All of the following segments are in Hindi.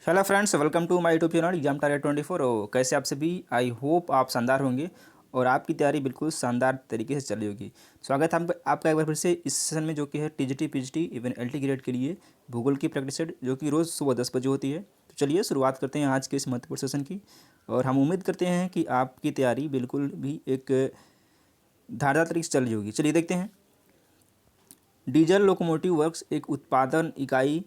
Hello friends, welcome to my YouTube channel exam target 24। कैसे आप सभी? आई होप आप शानदार होंगे और आपकी तैयारी बिल्कुल शानदार तरीके से चल रही होगी। स्वागत है आपका एक बार फिर से इस सेशन में, जो कि है TGT PGT even LT grade के लिए भूगोल की प्रैक्टिस सेट, जो कि रोज़ सुबह 10 बजे होती है। तो चलिए शुरुआत करते हैं आज के इस महत्वपूर्ण सेशन की, और हम उम्मीद करते हैं कि आपकी तैयारी बिल्कुल भी एक धारदार तरीके से चल रही होगी। चलिए देखते हैं। डीजल लोकोमोटिव वर्क्स एक उत्पादन इकाई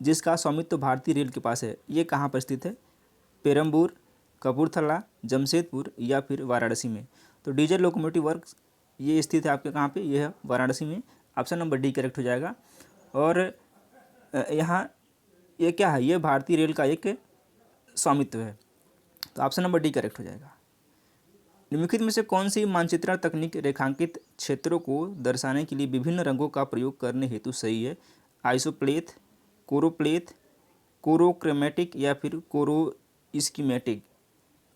जिसका स्वामित्व भारतीय रेल के पास है, ये कहाँ पर स्थित है? पेरम्बूर, कपूरथला, जमशेदपुर या फिर वाराणसी में? तो डीजल लोकोमोटिव वर्क्स ये स्थित है आपके कहाँ पे? यह है वाराणसी में। ऑप्शन नंबर डी करेक्ट हो जाएगा। और यहाँ ये क्या है? ये भारतीय रेल का एक स्वामित्व है, तो ऑप्शन नंबर डी करेक्ट हो जाएगा। निम्नलिखित में से कौन सी मानचित्रण तकनीक रेखांकित क्षेत्रों को दर्शाने के लिए विभिन्न रंगों का प्रयोग करने हेतु सही है? आइसोप्लेथ, कोरोप्लेथ, कोरोक्रोमेटिक या फिर कोरो स्कीमेटिक?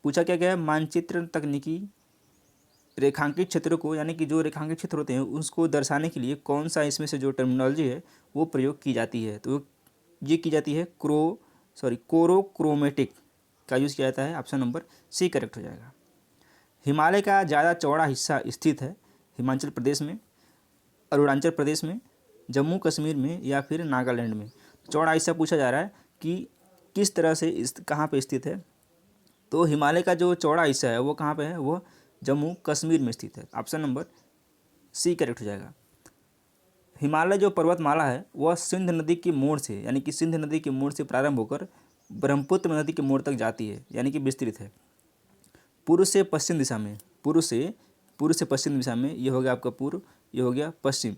पूछा क्या गया है? मानचित्रण तकनीकी रेखांकित क्षेत्रों को, यानी कि जो रेखांकित क्षेत्र होते हैं उसको दर्शाने के लिए कौन सा इसमें से जो टर्मिनोलॉजी है वो प्रयोग की जाती है? तो ये की जाती है कोरोक्रोमेटिक का यूज़ किया जाता है। ऑप्शन नंबर सी करेक्ट हो जाएगा। हिमालय का ज़्यादा चौड़ा हिस्सा स्थित है हिमाचल प्रदेश में, अरुणाचल प्रदेश में, जम्मू कश्मीर में या फिर नागालैंड में? चौड़ा हिस्सा पूछा जा रहा है कि किस तरह से कहाँ पे स्थित है। तो हिमालय का जो चौड़ा हिस्सा है वो कहाँ पे है? वो जम्मू कश्मीर में स्थित है। ऑप्शन नंबर सी करेक्ट हो जाएगा। हिमालय जो पर्वतमाला है वह सिंध नदी के मोड़ से, यानी कि सिंध नदी के मोड़ से प्रारंभ होकर ब्रह्मपुत्र नदी के मोड़ तक जाती है, यानी कि विस्तृत है। पूर्व से पश्चिम दिशा में, पूर्व से पश्चिम दिशा में, ये हो गया आपका पूर्व, ये हो गया पश्चिम।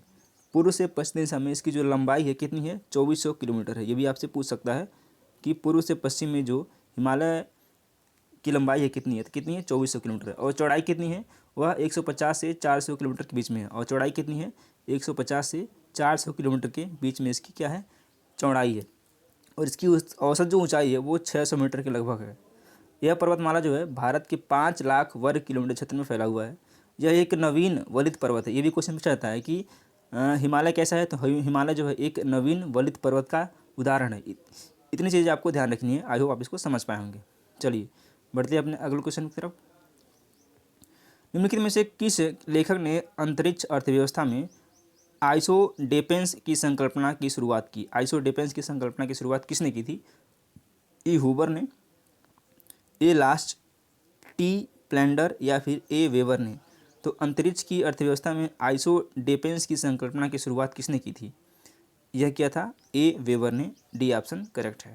पूर्व से पश्चिम दिशा में इसकी जो लंबाई है कितनी है? 2400 किलोमीटर है। ये भी आपसे पूछ सकता है कि पूर्व से पश्चिम में जो हिमालय की लंबाई है कितनी है? तो कितनी है? 2400 किलोमीटर है। और चौड़ाई कितनी है? वह 150 से 400 किलोमीटर के बीच में है। और चौड़ाई कितनी है? 150 से 400 किलोमीटर के बीच में इसकी क्या है? चौड़ाई है। और इसकी औसत जो ऊंचाई है वो 600 मीटर के लगभग है। यह पर्वतमाला जो है भारत के 5 लाख वर्ग किलोमीटर क्षेत्र में फैला हुआ है। यह एक नवीन वलित पर्वत है। ये भी क्वेश्चन पूछा जाता है कि हिमालय कैसा है? तो हिमालय जो है एक नवीन वलित पर्वत का उदाहरण है। इतनी चीज़ें आपको ध्यान रखनी है। आई होप आप इसको समझ पाए होंगे। चलिए बढ़ते हैं अपने अगले क्वेश्चन की तरफ। निम्नलिखित में से किस लेखक ने अंतरिक्ष अर्थव्यवस्था में आइसोडेपेंस की संकल्पना की शुरुआत की? आइसोडेपेंस की संकल्पना की शुरुआत किसने की थी? ई हूबर ने, ए लास्ट, टी प्लैंडर या फिर ए वेबर ने? तो अंतरिक्ष की अर्थव्यवस्था में आइसोडेपेंस की संकल्पना की शुरुआत किसने की थी? यह क्या था? ए वेबर ने। डी ऑप्शन करेक्ट है।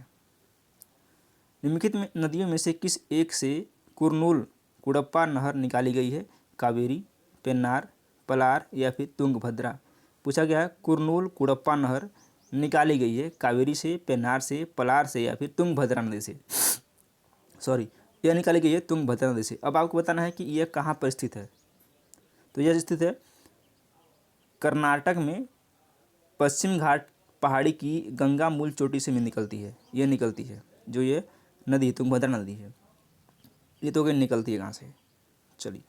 निम्नलिखित में नदियों में से किस एक से कुरनूल कुडप्पा नहर निकाली गई है? कावेरी, पेन्नार, पलार या फिर तुंगभद्रा? पूछा गया है कुरनूल कुडप्पा नहर निकाली गई है कावेरी से, पेन्नार से, पलार से या फिर तुंगभद्रा नदी से? यह निकाली गई है तुंगभद्रा नदी से। अब आपको बताना है कि यह कहाँ पर स्थित है। तो यह स्थित है कर्नाटक में पश्चिम घाट पहाड़ी की गंगा मूल चोटी से निकलती है। यह निकलती है जो ये नदी तुंगभद्रा नदी है, ये तो निकलती है कहाँ से? चलिए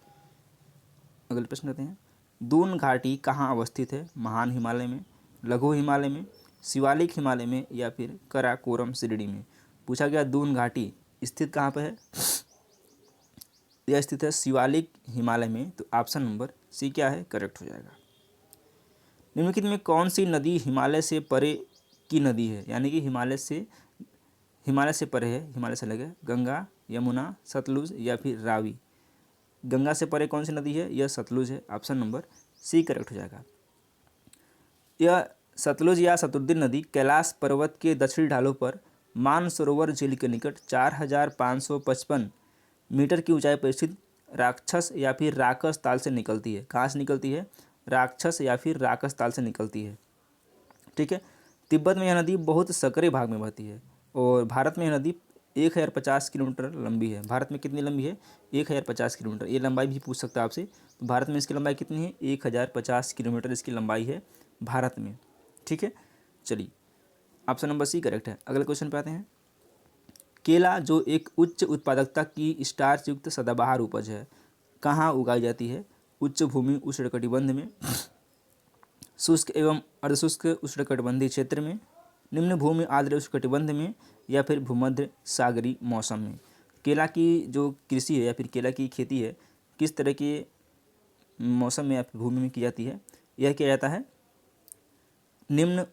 अगले प्रश्न करते हैं। दून घाटी कहाँ अवस्थित है? महान हिमालय में, लघु हिमालय में, शिवालिक हिमालय में या फिर कराकोरम श्रेणी में? पूछा गया दून घाटी स्थित कहाँ पर है? यह स्थित है शिवालिक हिमालय में। तो ऑप्शन नंबर सी क्या है? करेक्ट हो जाएगा। निम्नलिखित में कौन सी नदी हिमालय से परे की नदी है? यानी कि हिमालय से परे है, हिमालय से अलग है। गंगा, यमुना, सतलुज या फिर रावी? गंगा से परे कौन सी नदी है? यह सतलुज है। ऑप्शन नंबर सी करेक्ट हो जाएगा। यह सतलुज या शतुद्री नदी कैलाश पर्वत के दक्षिणी ढालों पर मानसरोवर झील के निकट 4555 मीटर की ऊंचाई पर स्थित राक्षस या फिर राकस ताल से निकलती है। कहाँ से निकलती है? राक्षस या फिर राकस ताल से निकलती है। ठीक है। तिब्बत में यह नदी बहुत सकरे भाग में बहती है। और भारत में यह नदी 1050 किलोमीटर लंबी है। भारत में कितनी लंबी है? 1050 किलोमीटर। ये लंबाई भी पूछ सकता है आपसे। तो भारत में इसकी लंबाई कितनी है? 1050 किलोमीटर इसकी लंबाई है भारत में। ठीक है। चलिए ऑप्शन नंबर सी करेक्ट है। अगले क्वेश्चन पे आते हैं। केला जो एक उच्च उत्पादकता की स्टार्च युक्त सदाबहार उपज है, कहाँ उगाई जाती है? उच्च भूमि उष्णकटिबंध में, शुष्क एवं अर्धशुष्क उष्णकटिबंधीय क्षेत्र में, निम्न भूमि आर्द्र उष्णकटिबंध में या फिर भूमध्य सागरीय मौसम में। केला की जो कृषि है या फिर केला की खेती है किस तरह के मौसम में या फिर भूमि में की जाती है? यह किया जाता है निम्न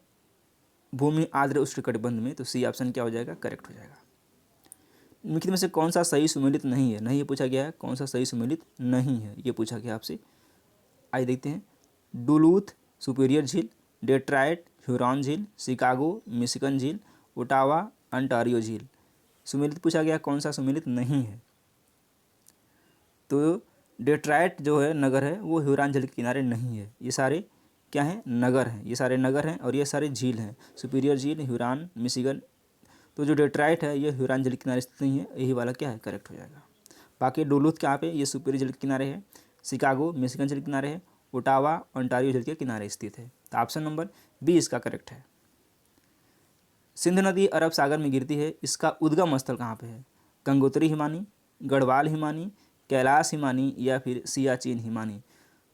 भूमि आर्द्र उष्णकटिबंध में। तो सी ऑप्शन क्या हो जाएगा? करेक्ट हो जाएगा। निम्नलिखित में से कौन सा सही सुमेलित नहीं है? नहीं, ये पूछा गया है कौन सा सही सुमेलित नहीं है, ये पूछा गया आपसे। आइए देखते हैं। डुलूथ सुपीरियर झील, डेट्राइट ह्यूरॉन झील, शिकागो मिशिगन झील, ओटावा अंटारियो झील। सुमेलित पूछा गया, कौन सा सुमेलित नहीं है? तो डेट्राइट जो है नगर है वो ह्यूरॉन झील के किनारे नहीं है। ये सारे क्या हैं? नगर हैं। ये सारे नगर हैं और ये सारे झील हैं। सुपीरियर झील, ह्यूरॉन, मिशिगन। तो जो डेट्राइट है ये ह्यूरॉन झील के किनारे स्थित नहीं है, यही वाला क्या है? करेक्ट हो जाएगा। बाकी डुलूथ कहाँ पे? ये सुपीरियर झील के किनारे है। शिकागो मिशिगन झील के किनारे है। ओटावा ओंटारियो झील के किनारे स्थित है। तो ऑप्शन नंबर बी इसका करेक्ट है। सिंध नदी अरब सागर में गिरती है, इसका उद्गम स्थल कहाँ पे है? गंगोत्री हिमानी, गढ़वाल हिमानी, कैलाश हिमानी या फिर सियाचिन हिमानी।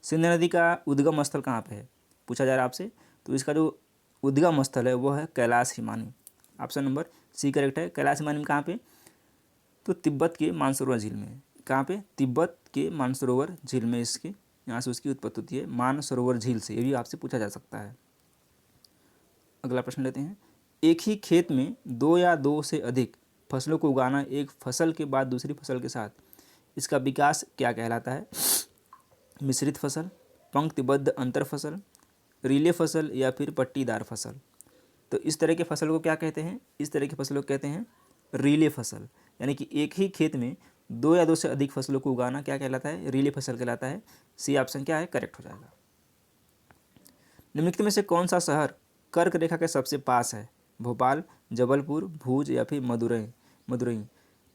सिंध नदी का उद्गम स्थल कहाँ पे है पूछा जा रहा है आपसे। तो इसका जो उद्गम स्थल है वो है Kailash Himani. Option number C correct है। कैलाश हिमानी में कहाँ पे? तो तिब्बत के मानसरोवर झील में। कहाँ पे? तिब्बत के मानसरोवर झील में इसके यहाँ से उसकी उत्पत्ति होती है, मानसरोवर झील से। ये भी आपसे पूछा जा सकता है। अगला प्रश्न लेते हैं। एक ही खेत में दो या दो से अधिक फसलों को उगाना एक फसल के बाद दूसरी फसल के साथ, इसका विकास क्या कहलाता है? मिश्रित फसल, पंक्तिबद्ध अंतर फसल, रिले फसल या फिर पट्टीदार फसल। तो इस तरह के फसल को क्या कहते हैं? इस तरह की फसलों को कहते हैं रिले फसल। यानी कि एक ही खेत में दो या दो से अधिक फसलों को उगाना क्या कहलाता है? रिले फसल कहलाता है। सी ऑप्शन क्या है? करेक्ट हो जाएगा। निम्नलिखित में से कौन सा शहर कर्क रेखा के सबसे पास है? भोपाल, जबलपुर, भूज या फिर मदुरई।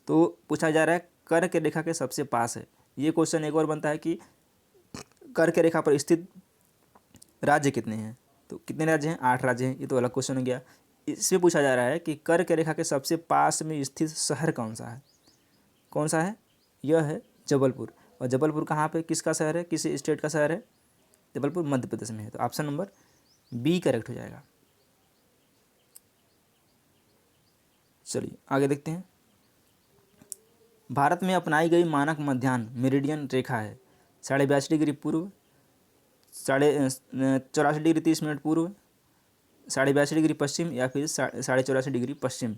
तो पूछा जा रहा है कर्क रेखा के सबसे पास है। ये क्वेश्चन एक और बनता है कि कर्क रेखा पर स्थित राज्य कितने हैं? तो कितने राज्य हैं? 8 राज्य हैं। ये तो अलग क्वेश्चन हो गया। इसमें पूछा जा रहा है कि कर्क रेखा के सबसे पास में स्थित शहर कौन सा है? कौन सा है? यह है जबलपुर। और जबलपुर कहाँ पे किसका शहर है? किस स्टेट का शहर है? जबलपुर मध्य प्रदेश में है। तो ऑप्शन नंबर बी करेक्ट हो जाएगा। चलिए आगे देखते हैं। भारत में अपनाई गई मानक मध्याह्न मेरिडियन रेखा है 82.5 डिग्री पूर्व, 84 डिग्री 30 मिनट पूर्व, 82.5 डिग्री पश्चिम या फिर 84.5 डिग्री पश्चिम।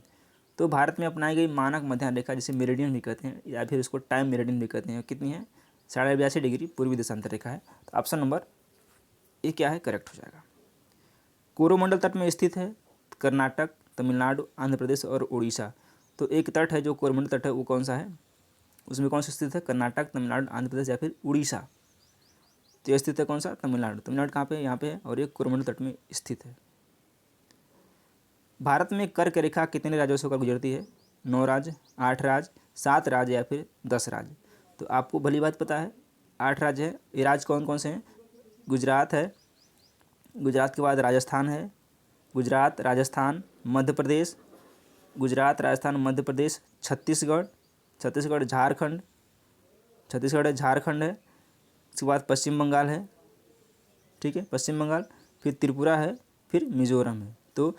तो भारत में अपनाई गई मानक मध्याह्न रेखा जिसे मेरिडियन भी कहते हैं या फिर उसको टाइम मेरिडियन भी कहते हैं, कितनी है? 82.5 डिग्री पूर्वी देशांतर रेखा है। तो ऑप्शन नंबर ए क्या है? करेक्ट हो जाएगा। कोरोमंडल तट में स्थित है कर्नाटक, तमिलनाडु, आंध्र प्रदेश और उड़ीसा। तो एक तट है जो कोरोमंडल तट है वो कौन सा है? उसमें कौन सा स्थित है? कर्नाटक, तमिलनाडु, आंध्र प्रदेश या फिर उड़ीसा। तो यह स्थित है कौन सा? तमिलनाडु। तमिलनाडु कहाँ पे है? यहाँ पे है और ये कोरोमंडल तट में स्थित है। भारत में कर्क रेखा कितने राज्यों से होकर गुजरती है? 9 राज्य, 8 राज्य, 7 राज्य या फिर 10 राज्य। तो आपको भली बात पता है 8 राज्य है। ये राज्य कौन कौन से हैं? गुजरात है, गुजरात के बाद राजस्थान है, गुजरात, राजस्थान, मध्य प्रदेश, गुजरात, राजस्थान, मध्य प्रदेश, छत्तीसगढ़, झारखंड, छत्तीसगढ़ है, झारखंड है, उसके बाद पश्चिम बंगाल है, ठीक है, पश्चिम बंगाल, फिर त्रिपुरा है, फिर मिजोरम है। तो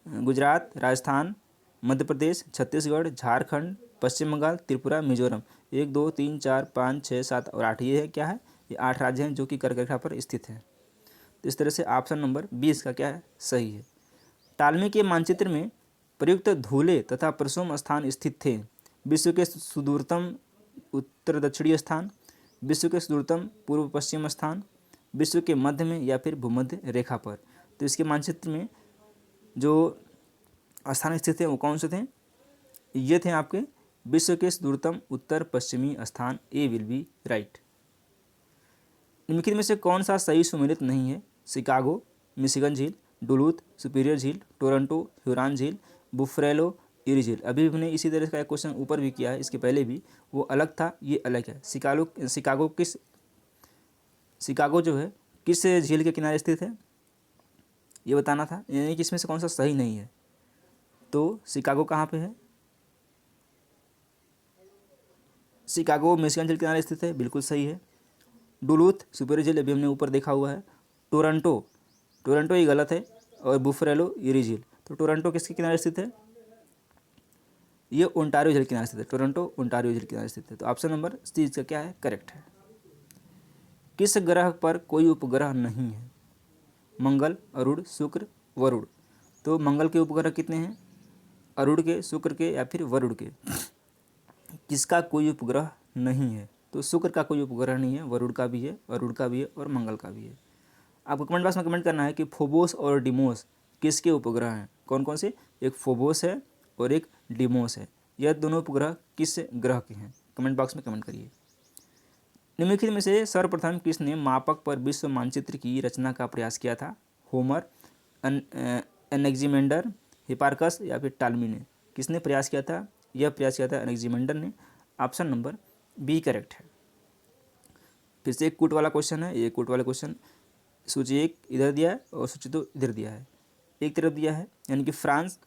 गुजरात, राजस्थान, मध्य प्रदेश, छत्तीसगढ़, झारखंड, पश्चिम बंगाल, त्रिपुरा, मिजोरम। 1 2 3 4 5 6 7 और 8 ये है क्या है? ये 8 राज्य हैं जो कि कर्क रेखा पर स्थित हैं। तो इस तरह से ऑप्शन नंबर 20 का क्या है? सही है। टालमी के मानचित्र में प्रयुक्त धूले तथा प्रसोम स्थान स्थित थे। विश्व के सुदूरतम उत्तर दक्षिणी स्थान, विश्व के सुदूरतम पूर्व पश्चिम स्थान, विश्व के मध्य में या फिर भूमध्य रेखा पर। तो इसके मानचित्र में जो स्थान स्थित थे वो कौन से थे? ये थे आपके विश्व के सुदूरतम उत्तर पश्चिमी स्थान। ए विल बी राइट। निम्नलिखित में से कौन सा सही सुमेलित नहीं है? शिकागो, मिशिगन झील, डुलूथ, सुपीरियर झील, टोरंटो, ह्यूरॉन झील, बुफरेलो, इरी झील। अभी हमने इसी तरह का एक क्वेश्चन ऊपर भी किया है, इसके पहले भी, वो अलग था, ये अलग है। शिकागो जो है किस झील के किनारे स्थित है ये बताना था, यानी कि इसमें से कौन सा सही नहीं है। तो शिकागो कहाँ पे है? शिकागो मिशिगन झील के किनारे स्थित है, बिल्कुल सही है। डुलूथ, सुपीरियर झील अभी हमने ऊपर देखा हुआ है। टोरंटो ये गलत है। और बुफरेलो, इरी झील। तो टोरंटो किसके किनारे स्थित है? ये ओंटारियो झील के किनारे स्थित है। टोरंटो ओंटारियो झील के किनारे स्थित है। तो ऑप्शन नंबर सी इसका क्या है? करेक्ट है। किस ग्रह पर कोई उपग्रह नहीं है? मंगल, अरुण, शुक्र, वरुण। तो मंगल के उपग्रह कितने हैं? अरुण के, शुक्र के या फिर वरुण के। किसका कोई उपग्रह नहीं है? तो शुक्र का कोई उपग्रह नहीं है, वरुण का भी है, अरुण का भी है और मंगल का भी है। आपको कमेंट बॉक्स में कमेंट करना है कि फोबोस और डिमोस किसके उपग्रह हैं? कौन कौन से? एक फोबोस है और एक डिमोस है। यह दोनों उपग्रह किस ग्रह के हैं? कमेंट बॉक्स में कमेंट करिए। निम्नलिखित में से सर्वप्रथम किसने मापक पर विश्व मानचित्र की रचना का प्रयास किया था? होमर, एनेक्जिमेंडर, हिपार्कस या फिर टालमी ने? किसने प्रयास किया था? यह प्रयास किया था एनेक्जिमेंडर ने। ऑप्शन नंबर बी करेक्ट है। फिर से एक कूट वाला क्वेश्चन है। ये कूट वाला क्वेश्चन सूची एक इधर दिया है और सूची दो इधर दिया है, एक तरफ दिया है। यानी कि फ्रांस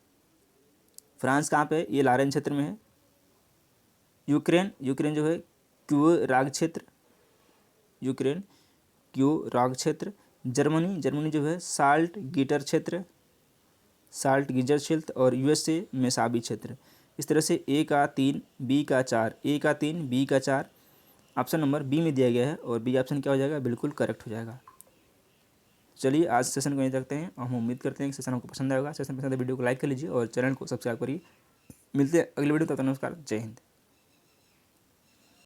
कहाँ पे है? ये लारेन क्षेत्र में है। यूक्रेन जो है क्यू राग क्षेत्र, यूक्रेन क्यू राग क्षेत्र। जर्मनी जो है साल्ट गीटर क्षेत्र, और यूएसए मेसाबी क्षेत्र। इस तरह से ए का 3, बी का 4, ए का 3, बी का 4 ऑप्शन नंबर बी में दिया गया है और बी ऑप्शन क्या हो जाएगा? बिल्कुल करेक्ट हो जाएगा। चलिए आज सेशन को यहीं रखते हैं। हम उम्मीद करते हैं कि सेशन आपको पसंद आएगा। सेशन पसंद है वीडियो को लाइक कर लीजिए और चैनल को सब्सक्राइब करिए। मिलते हैं अगले वीडियो। तब तक नमस्कार, जय हिंद।